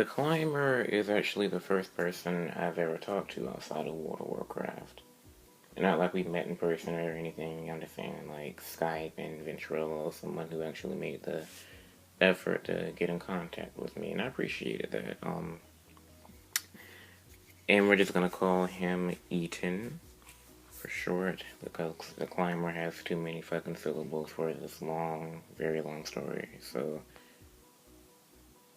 Climber is actually the first person I've ever talked to outside of World of Warcraft. And not like we met in person or anything. I'm just saying like Skype and Ventrilo, someone who actually made the effort to get in contact with me, and I appreciated that. And we're just gonna call him Eaton for short because the Climber has too many fucking syllables for this long, very long story. So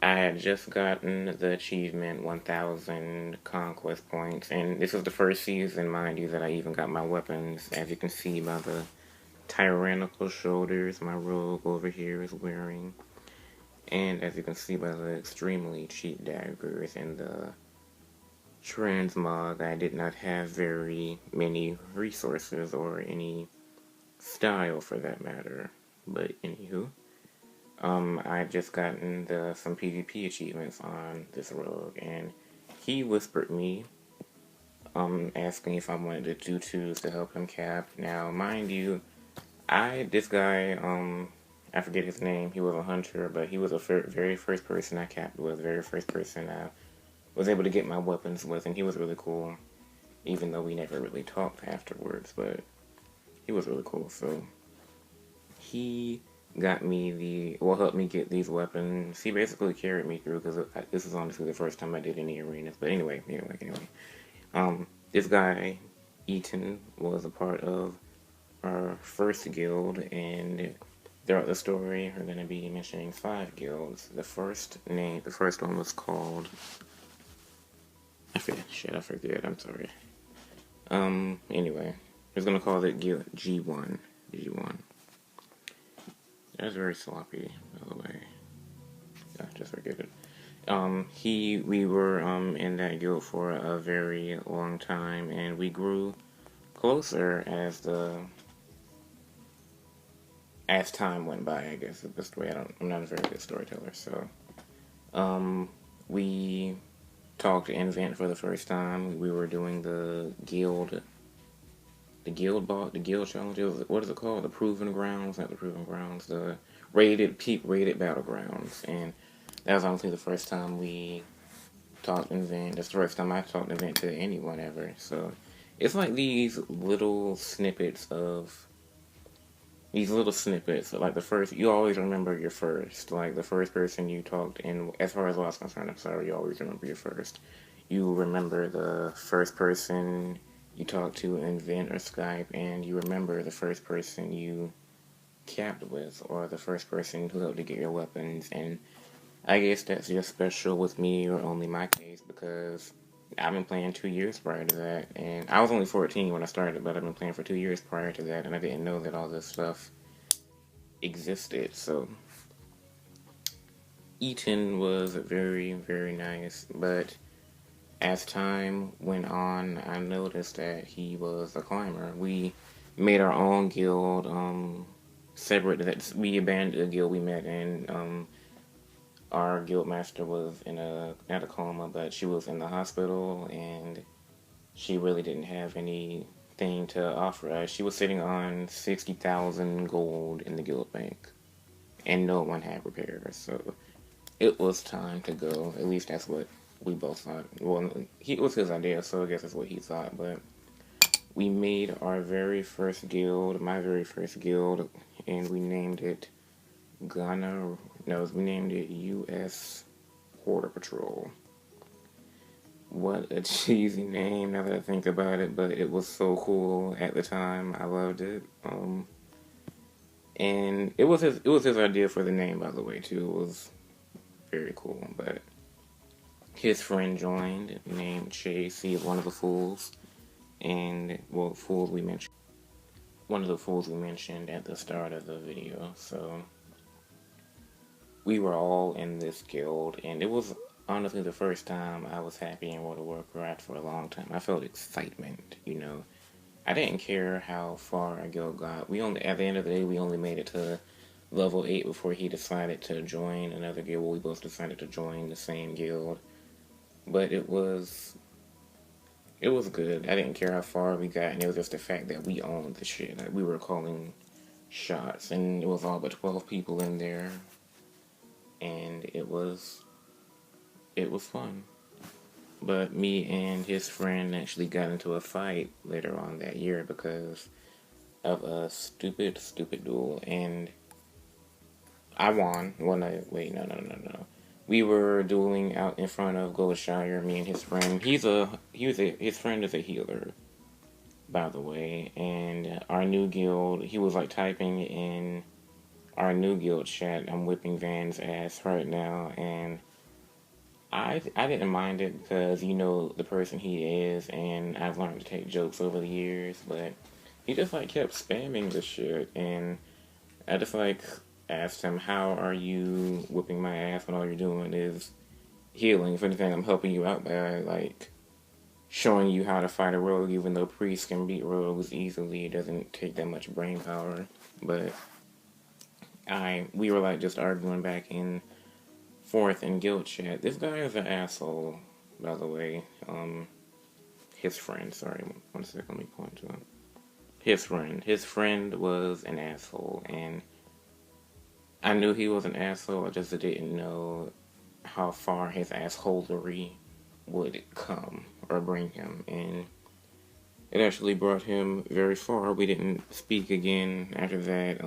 I had just gotten the achievement 1000 conquest points, and this was the first season, mind you, that I even got my weapons. As you can see by the tyrannical shoulders my rogue over here is wearing, and as you can see by the extremely cheap daggers and the transmog, I did not have very many resources or any style for that matter. But anywho, I just gotten some PvP achievements on this rogue, and he whispered me, asking if I wanted to do twos to help him cap. Now, mind you, this guy, I forget his name, he was a hunter, but he was the very first person I capped with, very first person I was able to get my weapons with, and he was really cool, even though we never really talked afterwards, but he was really cool. So he got me helped me get these weapons. He basically carried me through, because this is honestly the first time I did any arenas. But anyway. This guy, Eaton, was a part of our first guild, and throughout the story, we're going to be mentioning 5 guilds. The first one was called, I forget, I'm sorry. Anyway, I was going to call it Guild G1. That's very sloppy, by the way. Yeah, just forget it. We were, in that guild for a very long time, and we grew closer as time went by, I guess, is the best way. I'm not a very good storyteller, so, we talked in Vent for the first time. We were doing the guild challenges. What is it called? The Proving Grounds, not the Proving Grounds, the peak rated battlegrounds. And that was honestly the first time we talked in Vent. That's the first time I talked in Vent to anyone ever. So it's like these little snippets. Like you always remember your first. Like the first person you talked in, as far as I was concerned, I'm sorry, you always remember your first. You remember the first person you talked to in Vent or Skype, and you remember the first person you capped with, or the first person who helped to get your weapons. And I guess that's just special with me, or only my case, because I've been playing 2 years prior to that, and I was only 14 when I started, but I've been playing for 2 years prior to that, and I didn't know that all this stuff existed. So Eaton was very, very nice, but as time went on, I noticed that he was a climber. We made our own guild, separate. We abandoned the guild we met in. Our guild master was not a coma, but she was in the hospital, and she really didn't have anything to offer us. She was sitting on 60,000 gold in the guild bank, and no one had repairs. So it was time to go. At least that's what we both thought. Well, it was his idea, so I guess that's what he thought. But we made our very first guild, my very first guild, and we named it we named it U.S. Border Patrol. What a cheesy name, now that I think about it, but it was so cool at the time. I loved it. And it was his idea for the name, by the way, too. It was very cool, but his friend joined, named Chase. He is one of the fools, and, well, one of the fools we mentioned at the start of the video. So we were all in this guild, and it was honestly the first time I was happy in World of Warcraft for a long time. I felt excitement, I didn't care how far our guild got. At the end of the day, we only made it to level 8 before he decided to join another guild. Well, we both decided to join the same guild. But it was good. I didn't care how far we got, and it was just the fact that we owned the shit. Like, we were calling shots, and it was all but 12 people in there. And it was it was fun. But me and his friend actually got into a fight later on that year because of a stupid duel, and I won. Well, no, wait, no. We were dueling out in front of Goldshire, me and his friend. His friend is a healer, by the way, and our new guild, he was like typing in our new guild chat, I'm whipping Van's ass right now, and I didn't mind it because you know the person he is, and I've learned to take jokes over the years, but he just like kept spamming the shit, and I just like asked him, how are you whipping my ass when all you're doing is healing? If anything, I'm helping you out by like showing you how to fight a rogue, even though priests can beat rogues easily. It doesn't take that much brain power. But we were like just arguing back and forth in guild chat. This guy is an asshole, by the way. His friend, sorry, one second, let me point to him. His friend was an asshole, and I knew he was an asshole, I just didn't know how far his assholery would come or bring him, and it actually brought him very far. We didn't speak again after that.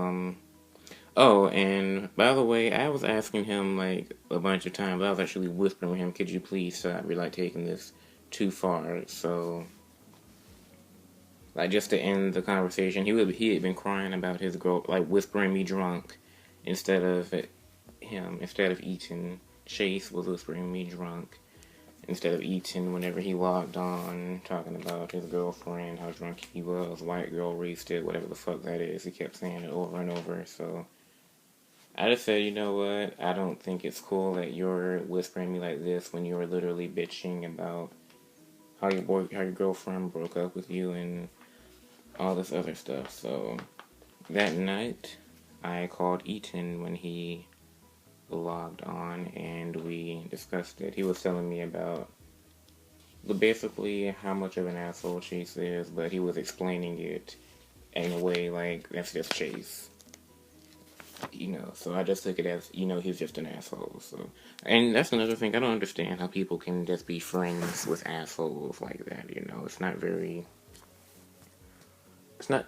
Oh, and by the way, I was asking him like a bunch of times. I was actually whispering with him, "Could you please stop? We're like taking this too far." So, like, just to end the conversation, he had been crying about his girl, like whispering me drunk, instead of Eaton. Chase was whispering me drunk instead of Eaton whenever he logged on, talking about his girlfriend, how drunk he was, white girl racist, whatever the fuck that is. He kept saying it over and over, so I just said, you know what, I don't think it's cool that you're whispering me like this when you're literally bitching about how your girlfriend broke up with you and all this other stuff. So that night, I called Eaton when he logged on, and we discussed it. He was telling me about basically how much of an asshole Chase is, but he was explaining it in a way like, that's just Chase. You know, so I just took it as, you know, he's just an asshole. So, and that's another thing, I don't understand how people can just be friends with assholes like that, you know.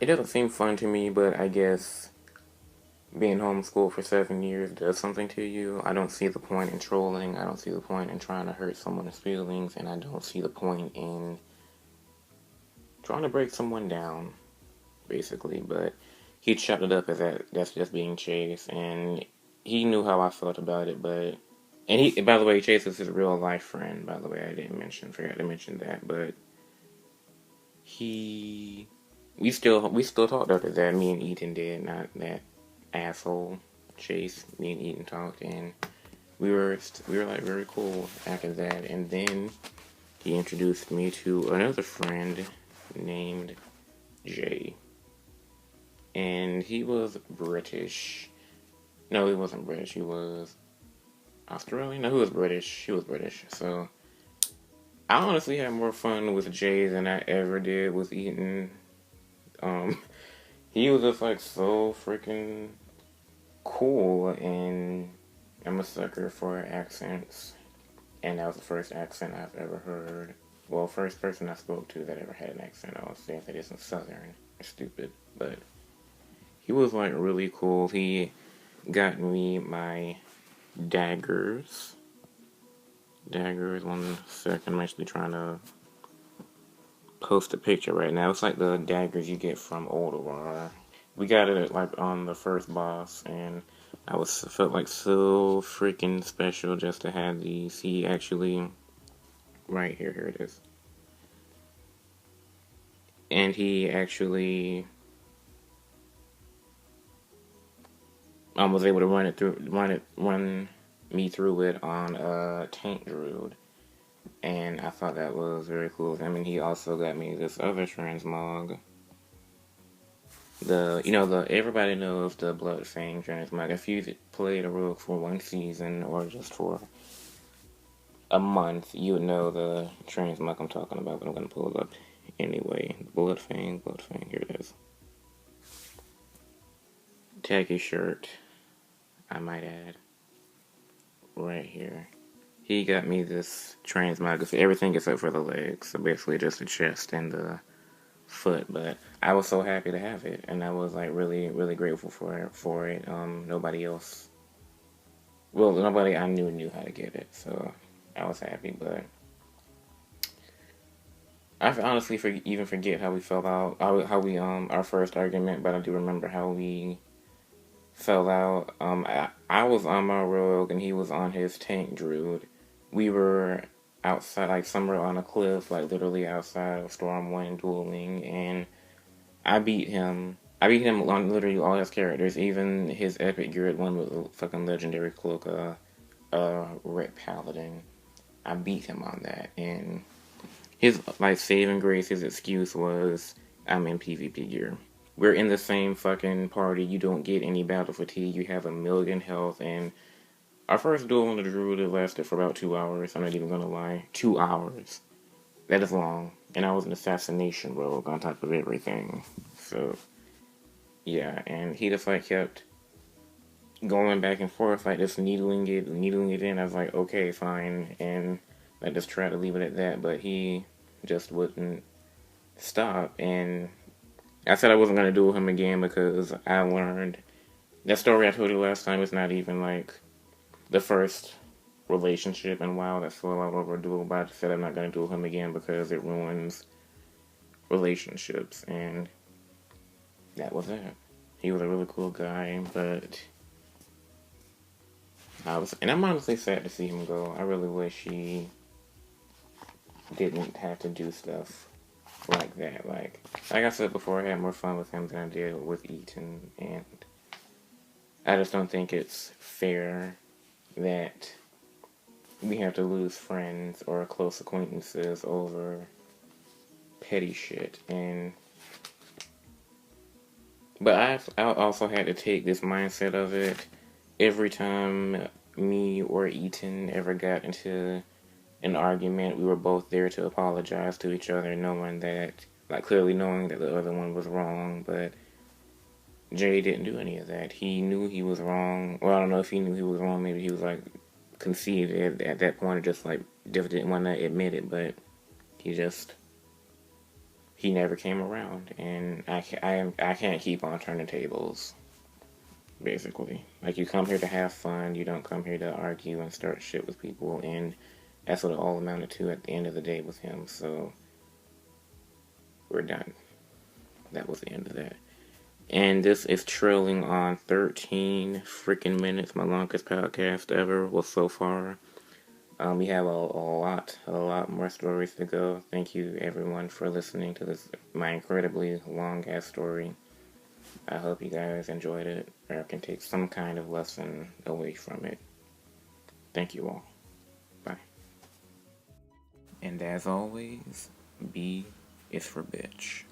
It doesn't seem fun to me, but I guess being homeschooled for 7 years does something to you. I don't see the point in trolling. I don't see the point in trying to hurt someone's feelings, and I don't see the point in trying to break someone down, basically. But he chopped it up as that's just being Chase, and he knew how I felt about it. But by the way, Chase is his real life friend. By the way, forgot to mention that. But we still talked after that. Me and Ethan did, not that asshole Chase. Me and Ethan talked, and we were like very cool after that. And then he introduced me to another friend named Jay, and he was British. No, he wasn't British. He was Australian. No, he was British. He was British. So I honestly had more fun with Jay than I ever did with Ethan. He was just like so freaking cool, and I'm a sucker for accents, and that was the first accent I've ever heard. Well, first person I spoke to that ever had an accent. I was saying that isn't Southern. It's stupid, but he was like really cool. He got me my daggers. Daggers, 1 second. I'm actually trying to post a picture right now. It's like the daggers you get from Oldwar. We got it like on the first boss, and felt like so freaking special just to have these. He actually, right here it is. And he actually was able to run me through it on a tank druid, and I thought that was very cool. I mean, he also got me this other transmog. Everybody knows the Bloodfang transmog. If you played a rogue for 1 season or just for a month, you would know the transmog I'm talking about, but I'm going to pull it up anyway. Bloodfang, here it is. Tacky shirt, I might add, right here. he got me this transmog for everything except for the legs. So basically just the chest and the foot. But I was so happy to have it, and I was like really, really grateful for it. Nobody else, well, nobody I knew how to get it, so I was happy. But I honestly even forget how we fell out, how we our first argument. But I do remember how we fell out. I was on my rogue and he was on his tank druid. We were outside, like somewhere on a cliff, like literally outside of Storm 1 dueling, and I beat him. I beat him on literally all his characters, even his epic geared one with the fucking legendary cloak, Red Paladin. I beat him on that, and his like saving grace, his excuse was, I'm in PvP gear. We're in the same fucking party. You don't get any battle fatigue. You have a million health. And our first duel on the Druid lasted for about 2 hours. I'm not even gonna lie. 2 hours. That is long. And I was an assassination rogue on top of everything. So, yeah. And he just like kept going back and forth, like just needling it in. I was like, okay, fine. And I just tried to leave it at that. But he just wouldn't stop. And I said I wasn't going to duel him again because I learned that story I told you last time is not even like the first relationship in WoW that fell out over a duel, but I said I'm not going to duel him again because it ruins relationships, and that was it. He was a really cool guy, but I'm honestly sad to see him go. I really wish he didn't have to do stuff like that. Like I said before, I had more fun with him than I did with Eaton, and I just don't think it's fair that we have to lose friends or close acquaintances over petty shit. But I also had to take this mindset of it every time me or Eaton ever got into an argument. We were both there to apologize to each other, knowing that, like clearly knowing that the other one was wrong, but Jay didn't do any of that. He knew he was wrong. Well, I don't know if he knew he was wrong. Maybe he was like conceded at that point, or just like just didn't want to admit it. But he never came around, and I can't keep on turning tables. Basically, like you come here to have fun. You don't come here to argue and start shit with people, and that's what it all amounted to at the end of the day with him. So we're done. That was the end of that. And this is trailing on 13 freaking minutes. My longest podcast ever was so far. We have a lot more stories to go. Thank you everyone for listening to this, my incredibly long ass story. I hope you guys enjoyed it, or can take some kind of lesson away from it. Thank you all. Bye. And as always, B is for bitch.